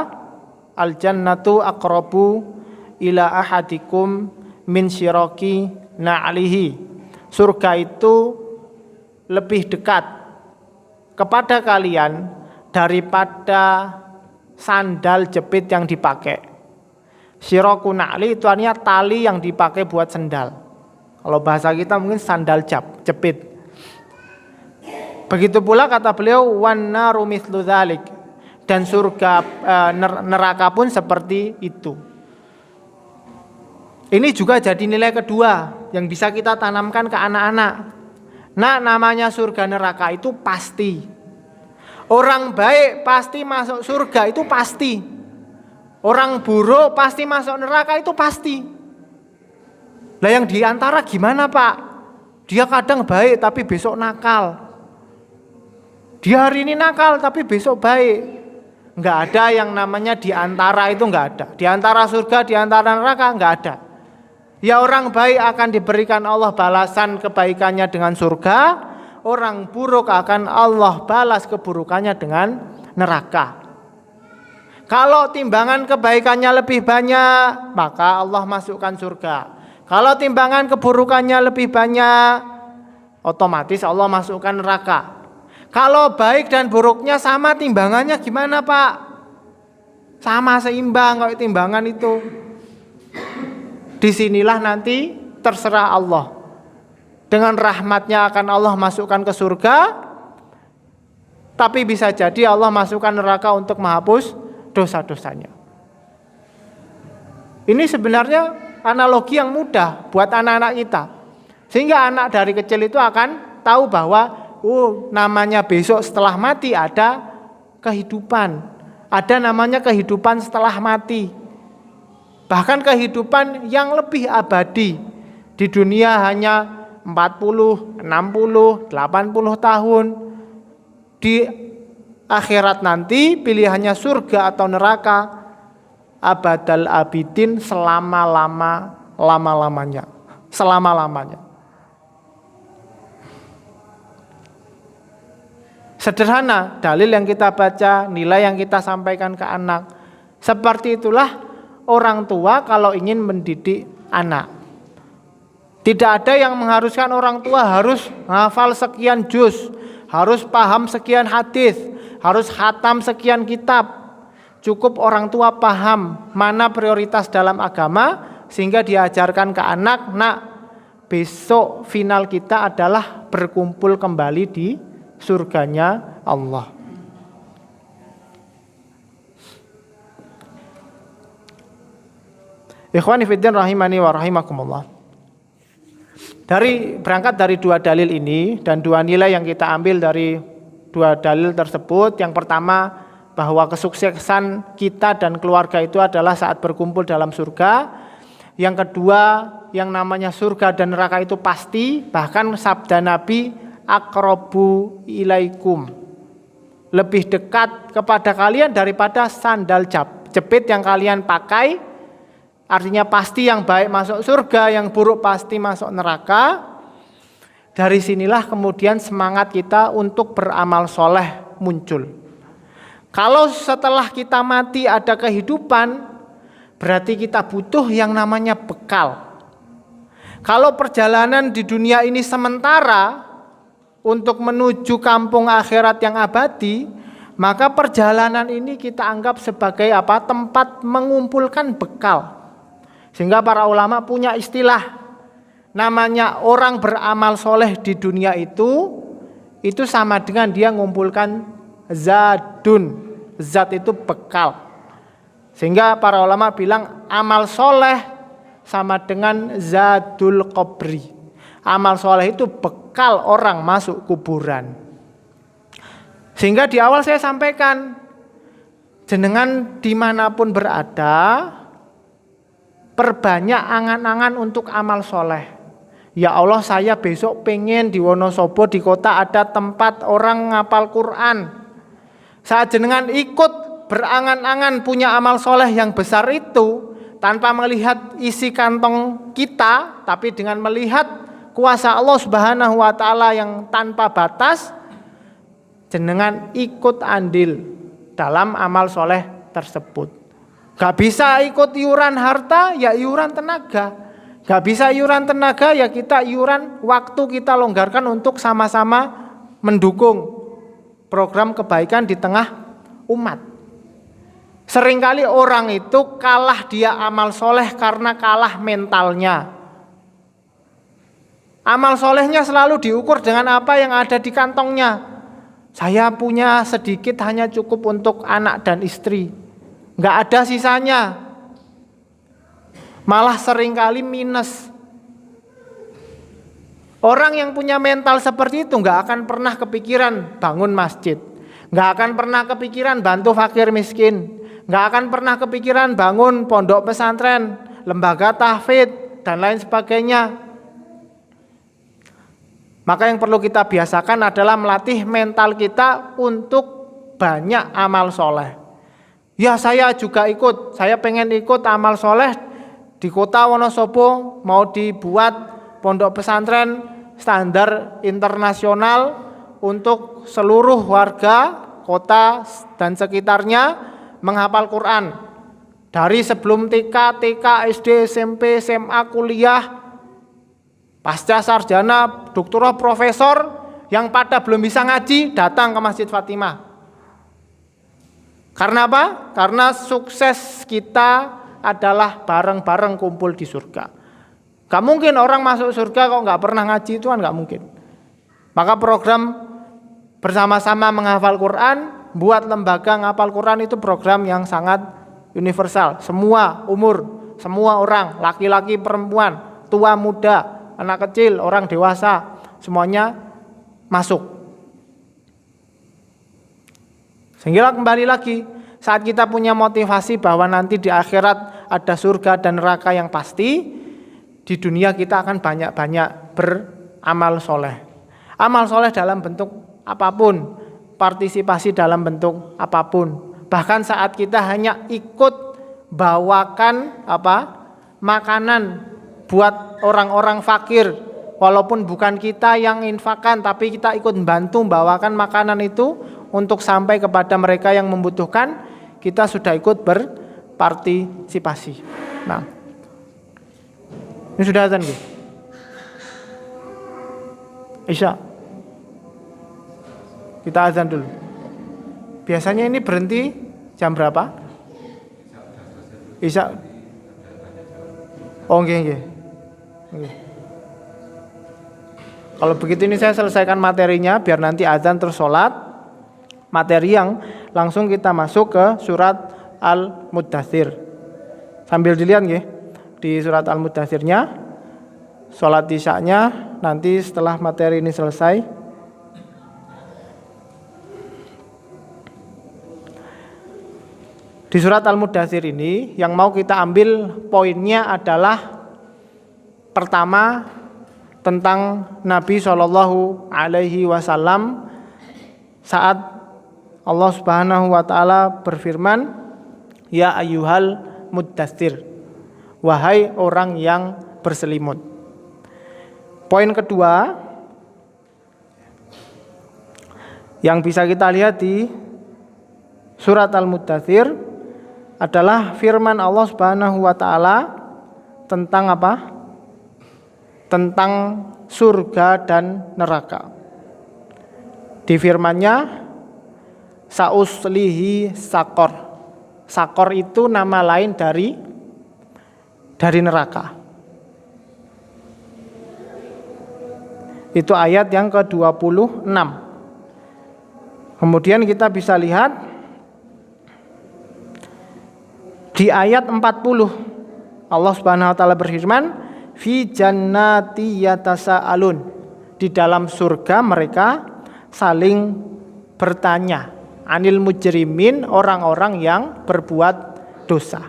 al jannatu aqrabu ila ahadikum min syiraki na'lihi. Surga itu lebih dekat kepada kalian daripada sandal jepit yang dipakai. Syiraku na'li itu artinya tali yang dipakai buat sendal. Kalau bahasa kita mungkin sandal jepit. Begitu pula kata beliau, wan naru mithlu dzalik, dan surga neraka pun seperti itu. Ini juga jadi nilai kedua yang bisa kita tanamkan ke anak-anak. Nah, namanya surga neraka itu pasti. Orang baik pasti masuk surga, itu pasti. Orang buruk pasti masuk neraka, itu pasti. Lah yang diantara gimana, Pak? Dia kadang baik tapi besok nakal. Dia hari ini nakal tapi besok baik. Enggak ada yang namanya diantara, itu enggak ada. Diantara surga, diantara neraka enggak ada. Ya, orang baik akan diberikan Allah balasan kebaikannya dengan surga, orang buruk akan Allah balas keburukannya dengan neraka. Kalau timbangan kebaikannya lebih banyak, maka Allah masukkan surga. Kalau timbangan keburukannya lebih banyak, otomatis Allah masukkan neraka. Kalau baik dan buruknya sama timbangannya gimana, Pak? Sama, seimbang kalau timbangan itu. Disinilah nanti terserah Allah. Dengan rahmatnya akan Allah masukkan ke surga, tapi bisa jadi Allah masukkan neraka untuk menghapus dosa-dosanya. Ini sebenarnya analogi yang mudah buat anak-anak kita. Sehingga anak dari kecil itu akan tahu bahwa namanya besok setelah mati ada kehidupan. Ada namanya kehidupan setelah mati. Bahkan kehidupan yang lebih abadi. Di dunia hanya 40, 60, 80 tahun. Di akhirat nanti pilihannya surga atau neraka. Abadal abidin, selama-lamanya. Sederhana, dalil yang kita baca, nilai yang kita sampaikan ke anak. Seperti itulah orang tua kalau ingin mendidik anak. Tidak ada yang mengharuskan orang tua harus hafal sekian juz, harus paham sekian hadis, harus khatam sekian kitab. Cukup orang tua paham mana prioritas dalam agama sehingga diajarkan ke anak, nak, besok final kita adalah berkumpul kembali di surganya Allah. Ikhwani fiddin rahimani wa rahimakumullah. Berangkat dari dua dalil ini dan dua nilai yang kita ambil dari dua dalil tersebut. Yang pertama, bahwa kesuksesan kita dan keluarga itu adalah saat berkumpul dalam surga. Yang kedua, yang namanya surga dan neraka itu pasti, bahkan sabda Nabi, aqrabu ilaikum, lebih dekat kepada kalian daripada sandal jepit yang kalian pakai. Artinya pasti yang baik masuk surga, yang buruk pasti masuk neraka. Dari sinilah kemudian semangat kita untuk beramal soleh muncul. Kalau setelah kita mati ada kehidupan, berarti kita butuh yang namanya bekal. Kalau perjalanan di dunia ini sementara untuk menuju kampung akhirat yang abadi, maka perjalanan ini kita anggap sebagai tempat mengumpulkan bekal. Sehingga para ulama punya istilah namanya orang beramal soleh di dunia itu sama dengan dia mengumpulkan zadun. Zat itu bekal. Sehingga para ulama bilang amal soleh sama dengan zadul qabri. Amal soleh itu bekal orang masuk kuburan. Sehingga di awal saya sampaikan, jenengan dimanapun berada, perbanyak angan-angan untuk amal soleh. Ya Allah, saya besok pengen di Wonosobo di kota ada tempat orang ngapal Quran. Saat jenengan ikut berangan-angan punya amal soleh yang besar itu, tanpa melihat isi kantong kita, tapi dengan melihat kuasa Allah Subhanahu wa Ta'ala yang tanpa batas, jenengan ikut andil dalam amal soleh tersebut. Gak bisa ikut iuran harta, ya iuran tenaga. Gak bisa iuran tenaga, ya kita iuran waktu kita longgarkan untuk sama-sama mendukung program kebaikan di tengah umat. Seringkali orang itu kalah dia amal soleh karena kalah mentalnya. Amal solehnya selalu diukur dengan apa yang ada di kantongnya. Saya punya sedikit hanya cukup untuk anak dan istri. Nggak ada sisanya, malah seringkali minus. Orang yang punya mental seperti itu nggak akan pernah kepikiran bangun masjid, nggak akan pernah kepikiran bantu fakir miskin, nggak akan pernah kepikiran bangun pondok pesantren, lembaga tahfidz dan lain sebagainya. Maka yang perlu kita biasakan adalah melatih mental kita untuk banyak amal soleh. Ya saya juga ikut, saya pengen ikut amal soleh di kota Wonosobo, mau dibuat pondok pesantren standar internasional untuk seluruh warga kota dan sekitarnya menghafal Quran. Dari sebelum TK, SD, SMP, SMA, kuliah, pasca sarjana, doktora, profesor yang pada belum bisa ngaji datang ke Masjid Fatimah. Karena apa? Karena sukses kita adalah bareng-bareng kumpul di surga. Gak mungkin orang masuk surga kok gak pernah ngaji, itu kan gak mungkin. Maka program bersama-sama menghafal Quran, buat lembaga menghafal Quran itu program yang sangat universal. Semua umur, semua orang, laki-laki, perempuan, tua, muda, anak kecil, orang dewasa, semuanya masuk. Sehingga kembali lagi, saat kita punya motivasi bahwa nanti di akhirat ada surga dan neraka yang pasti, di dunia kita akan banyak-banyak beramal soleh. Amal soleh dalam bentuk apapun, partisipasi dalam bentuk apapun. Bahkan saat kita hanya ikut bawakan makanan buat orang-orang fakir walaupun bukan kita yang infakkan, tapi kita ikut bantu membawakan makanan itu untuk sampai kepada mereka yang membutuhkan, kita sudah ikut berpartisipasi. Nah, ini sudah azan gitu. Isya. Kita azan dulu. Biasanya ini berhenti jam berapa? Isya. Oh, nggih. Kalau begitu ini saya selesaikan materinya biar nanti azan terus sholat. Materi yang langsung kita masuk ke surat Al-Muddatsir. Sambil dilihat nggih di surat Al-Muddatsirnya. Sholat isya'nya nanti setelah materi ini selesai. Di surat Al-Muddatsir ini yang mau kita ambil poinnya adalah pertama tentang Nabi Shallallahu Alaihi Wasallam saat Allah Subhanahu Wa Taala berfirman, ya ayyuhal muddatsir, wahai orang yang berselimut. Poin kedua yang bisa kita lihat di surat Al-Muddatsir adalah firman Allah Subhanahu wa taala tentang apa? Tentang surga dan neraka. Di firman-Nya sauslihi sakor. Sakor itu nama lain dari neraka. Itu ayat yang ke-26. Kemudian kita bisa lihat di ayat 40 Allah Subhanahu wa taala berfirman, fi jannati yatasaalun. Di dalam surga mereka saling bertanya, anil mujrimin, orang-orang yang berbuat dosa.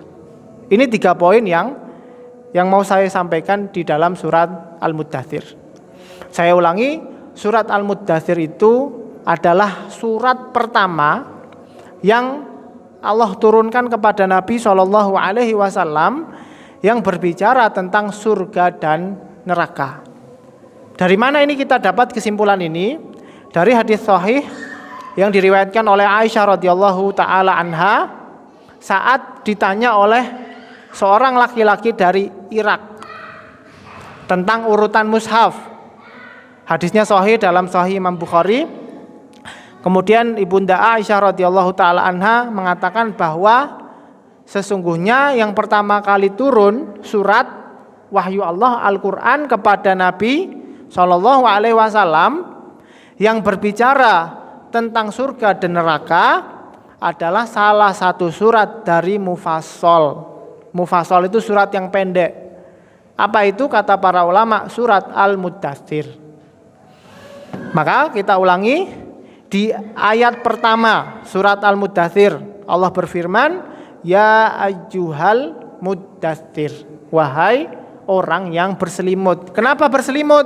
Ini 3 poin yang mau saya sampaikan di dalam surat Al-Muddatsir. Saya ulangi, surat Al-Muddatsir itu adalah surat pertama yang Allah turunkan kepada Nabi Shallallahu Alaihi Wasallam yang berbicara tentang surga dan neraka. Dari mana ini kita dapat kesimpulan ini? Dari hadis sahih yang diriwayatkan oleh Aisyah radhiyallahu taala anha saat ditanya oleh seorang laki-laki dari Irak tentang urutan mushaf. Hadisnya sahih dalam Sahih Imam Bukhari. Kemudian Ibunda Aisyah radhiyallahu taala anha mengatakan bahwa sesungguhnya yang pertama kali turun surat wahyu Allah Al-Qur'an kepada Nabi Shallallahu alaihi wasallam yang berbicara tentang surga dan neraka adalah salah satu surat dari Mufassal. Mufassal itu surat yang pendek. Apa itu kata para ulama? Surat Al-Muddatsir. Maka kita ulangi. Di ayat pertama surat Al-Muddatsir Allah berfirman, ya ayyuhal muddatsir, wahai orang yang berselimut. Kenapa berselimut?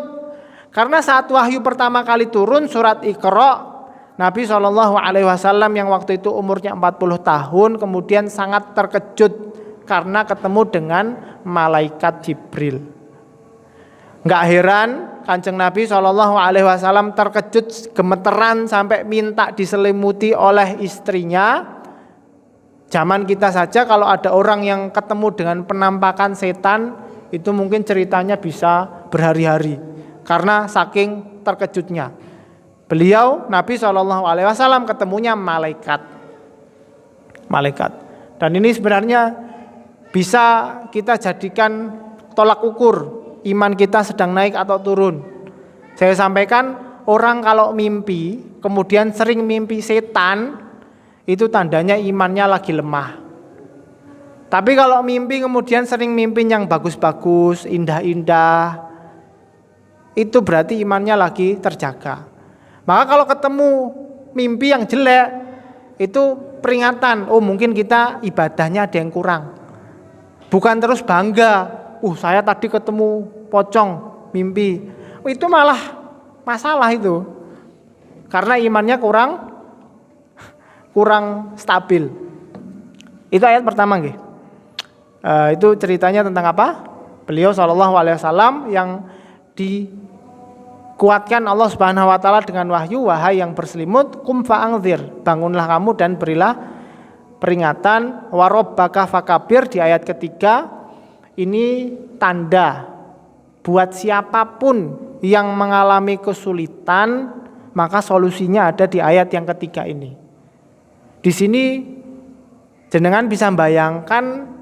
Karena saat wahyu pertama kali turun surat Iqra, Nabi SAW yang waktu itu umurnya 40 tahun kemudian sangat terkejut karena ketemu dengan malaikat Jibril. Enggak heran Kanjeng Nabi SAW terkejut, gemeteran sampai minta diselimuti oleh istrinya. Zaman kita saja kalau ada orang yang ketemu dengan penampakan setan, itu mungkin ceritanya bisa berhari-hari karena saking terkejutnya. Beliau Nabi SAW ketemunya malaikat. Dan ini sebenarnya bisa kita jadikan tolak ukur iman kita sedang naik atau turun. Saya sampaikan, orang kalau mimpi kemudian sering mimpi setan, itu tandanya imannya lagi lemah. Tapi kalau mimpi kemudian sering mimpi yang bagus-bagus, indah-indah, itu berarti imannya lagi terjaga. Maka kalau ketemu mimpi yang jelek, itu peringatan, oh mungkin kita ibadahnya ada yang kurang. Bukan terus bangga, saya tadi ketemu pocong mimpi. Itu malah masalah itu. Karena imannya kurang stabil. Itu ayat pertama nggih. Itu ceritanya tentang apa? Beliau SAW yang Dikuatkan Allah Subhanahu wa taala dengan wahyu, wahai yang berselimut, qum fa'anzir, bangunlah kamu dan berilah peringatan. Wa rabbaka fakabir, di ayat ketiga ini tanda buat siapapun yang mengalami kesulitan, maka solusinya ada di ayat yang ketiga ini. Di sini jenengan bisa bayangkan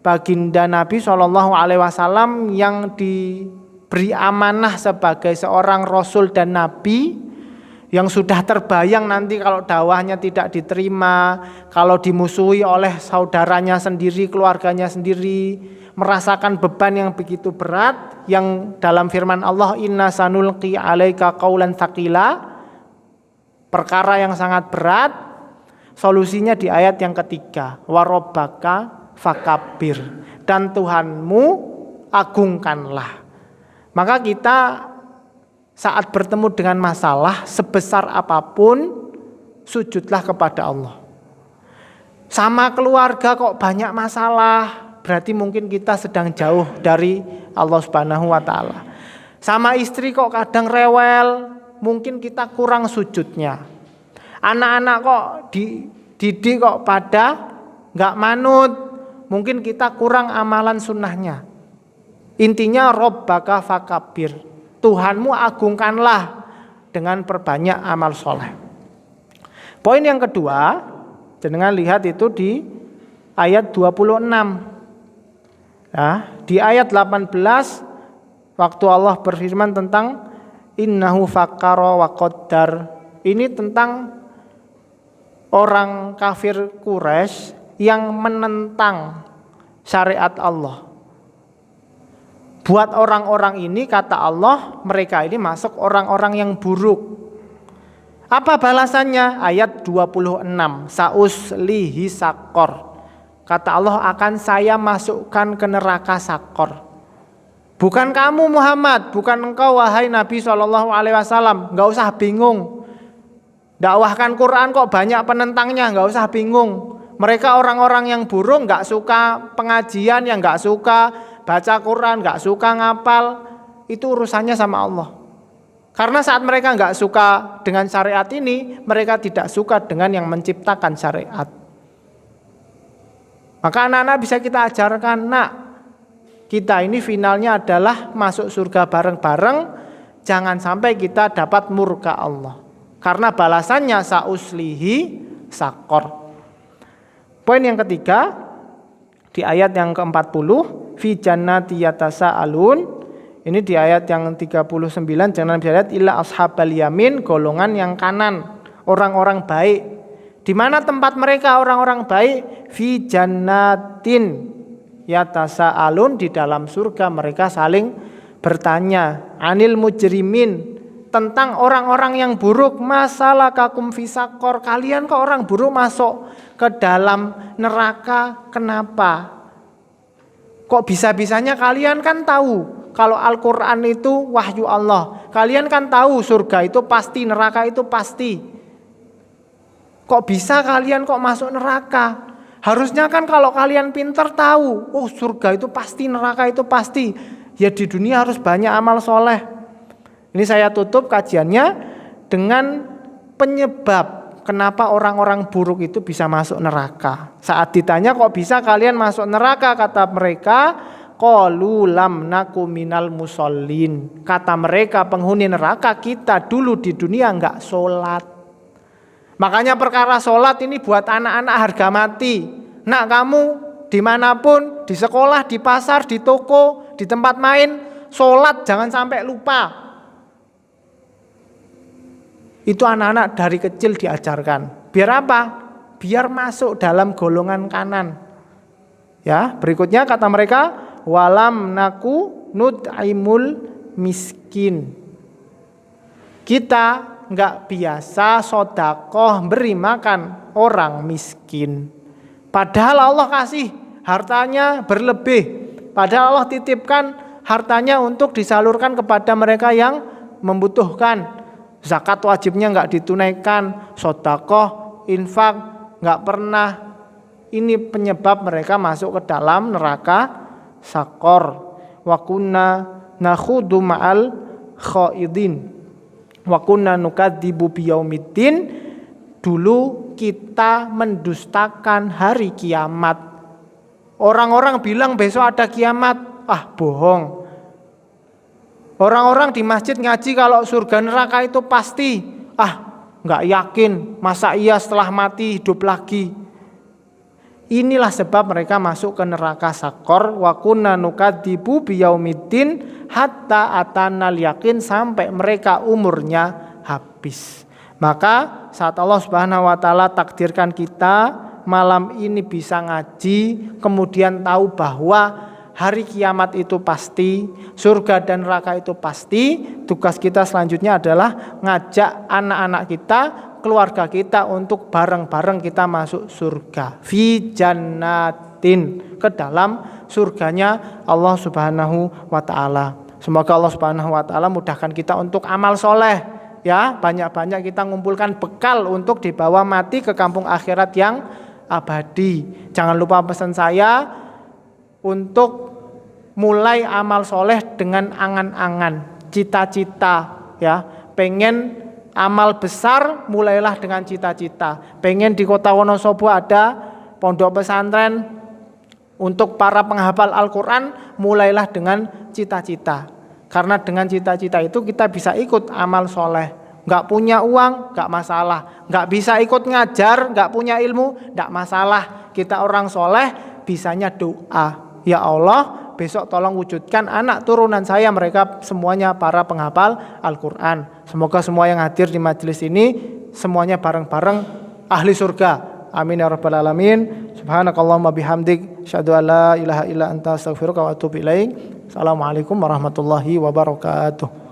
baginda Nabi SAW yang diberi amanah sebagai seorang Rasul dan Nabi, yang sudah terbayang nanti kalau dakwahnya tidak diterima, kalau dimusuhi oleh saudaranya sendiri, keluarganya sendiri, merasakan beban yang begitu berat, yang dalam firman Allah, inna sanulqi alaika qaulan tsaqila, perkara yang sangat berat. Solusinya di ayat yang ketiga, warabbaka fakabir, dan Tuhanmu agungkanlah. Maka kita saat bertemu dengan masalah sebesar apapun, sujudlah kepada Allah. Sama keluarga kok banyak masalah, berarti mungkin kita sedang jauh dari Allah Subhanahu wa taala. Sama istri kok kadang rewel, mungkin kita kurang sujudnya. Anak-anak kok dididik kok pada nggak manut, mungkin kita kurang amalan sunnahnya. Intinya Rabbaka fakabir, Tuhanmu agungkanlah dengan perbanyak amal soleh. Poin yang kedua, jenengan lihat itu di ayat 26. Nah, di ayat 18 waktu Allah berfirman tentang innahu fakkara wa qaddar. Ini tentang orang kafir Quraisy yang menentang syariat Allah. Buat orang-orang ini, kata Allah, mereka ini masuk orang-orang yang buruk. Apa balasannya? Ayat 26, sauslihi sakor. Kata Allah, akan saya masukkan ke neraka sakor. Bukan kamu Muhammad, bukan engkau wahai Nabi SAW, gak usah bingung. Dakwahkan Quran kok banyak penentangnya, gak usah bingung. Mereka orang-orang yang buruk, gak suka pengajian, yang gak suka baca Quran, gak suka ngapal, itu urusannya sama Allah. Karena saat mereka gak suka dengan syariat ini, mereka tidak suka dengan yang menciptakan syariat. Maka anak-anak bisa kita ajarkan, nak, kita ini finalnya adalah masuk surga bareng-bareng, jangan sampai kita dapat murka Allah. Karena balasannya sauslihi sakor. Poin yang ketiga, di ayat yang ke-40, fi jannati yatasaalun. Ini di ayat yang 39, jangan bisa lihat illa ashabal yamin, golongan yang kanan, orang-orang baik. Di mana tempat mereka orang-orang baik? Fi jannatin yatasaalun, di dalam surga mereka saling bertanya. Anil mujrimin, tentang orang-orang yang buruk. Masalakakum fi sakor, kalian kok orang buruk masuk ke dalam neraka, kenapa? Kok bisa-bisanya? Kalian kan tahu kalau Al-Quran itu wahyu Allah. Kalian kan tahu surga itu pasti, neraka itu pasti. Kok bisa kalian kok masuk neraka? Harusnya kan kalau kalian pintar tahu, oh surga itu pasti, neraka itu pasti. Ya di dunia harus banyak amal soleh. Ini saya tutup kajiannya dengan penyebab kenapa orang-orang buruk itu bisa masuk neraka. Saat ditanya kok bisa kalian masuk neraka, kata mereka, qalu lam naku minal musallin. Kata mereka penghuni neraka, kita dulu di dunia enggak sholat. Makanya perkara sholat ini buat anak-anak harga mati. Nak, kamu dimanapun, di sekolah, di pasar, di toko, di tempat main, sholat jangan sampai lupa. Itu anak-anak dari kecil diajarkan. Biar apa? Biar masuk dalam golongan kanan. Ya, berikutnya kata mereka, walam naku nut'imul miskin. Kita enggak biasa sedekah beri makan orang miskin. Padahal Allah kasih hartanya berlebih. Padahal Allah titipkan hartanya untuk disalurkan kepada mereka yang membutuhkan. Zakat wajibnya enggak ditunaikan, sedekah, infak enggak pernah. Ini penyebab mereka masuk ke dalam neraka sakor. Wa kunna nakhudu ma'al khaidin. Wa kunna nukadzibu biyaumiddin, dulu kita mendustakan hari kiamat. Orang-orang bilang besok ada kiamat, bohong. Orang-orang di masjid ngaji kalau surga neraka itu pasti, nggak yakin, masa iya setelah mati hidup lagi. Inilah sebab mereka masuk ke neraka sakor. Wa kunna nukadzibu biyaumiddin hatta atanal yakin, sampai mereka umurnya habis. Maka saat Allah Subhanahu wa taala takdirkan kita malam ini bisa ngaji, kemudian tahu bahwa hari kiamat itu pasti, surga dan neraka itu pasti, tugas kita selanjutnya adalah ngajak anak-anak kita, keluarga kita untuk bareng-bareng kita masuk surga. Fi jannatin, ke dalam surganya Allah Subhanahu wa taala. Semoga Allah Subhanahu wa taala mudahkan kita untuk amal soleh, ya, banyak-banyak kita ngumpulkan bekal untuk dibawa mati ke kampung akhirat yang abadi. Jangan lupa pesan saya untuk mulai amal soleh dengan angan-angan, cita-cita, ya. Pengen amal besar, mulailah dengan cita-cita. Pengen di Kota Wonosobo ada pondok pesantren untuk para penghafal Al-Quran, mulailah dengan cita-cita. Karena dengan cita-cita itu kita bisa ikut amal soleh. Nggak punya uang, nggak masalah. Nggak bisa ikut ngajar, nggak punya ilmu, nggak masalah. Kita orang soleh, bisanya doa. Ya Allah, besok tolong wujudkan anak turunan saya, mereka semuanya para penghafal Al-Quran. Semoga semua yang hadir di majelis ini semuanya bareng-bareng ahli surga. Amin ya rabbal alamin. Subhanakallahumma bihamdik, asyhadu an la ilaha illa anta, astaghfiruka wa atubu ilaik. Assalamualaikum warahmatullahi wabarakatuh.